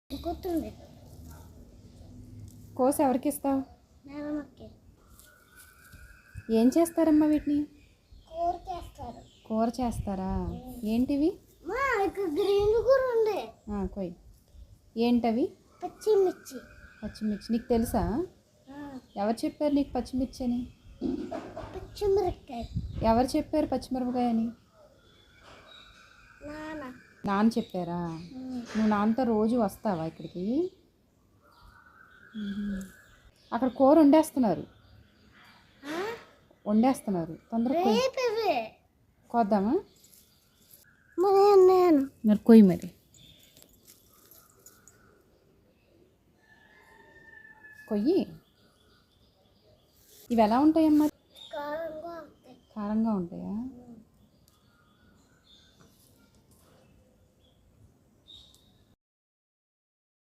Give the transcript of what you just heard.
గుర్తుంది. కోసి ఎవరికి ఇస్తావు? నానమ్మకి. ఏం చేస్తారమ్మా వీటిని? కూర చేస్తారు. కూర చేస్తారా? ఏంటివి? మా ఇక్కడ గ్రీన్ కూర ఉంది. కొయ్. ఏంటవి? పచ్చిమిర్చి. పచ్చిమిర్చి నీకు తెలుసా? ఎవరు చెప్పారు నీకు పచ్చిమిర్చి అని? పచ్చిమిరపకాయ. ఎవరు చెప్పారు పచ్చిమిరపకాయ అని? నాన్న చెప్పారా? నువ్వు నాన్నతో రోజు వస్తావా ఇక్కడికి? అక్కడ కూర వండేస్తున్నారు తొందరగా కోద్దామా? మరి కొయ్యి మరి కొయ్యి. ఇవి ఎలా ఉంటాయమ్మా? కారంగా ఉంటాయి. కారంగా ఉంటాయా?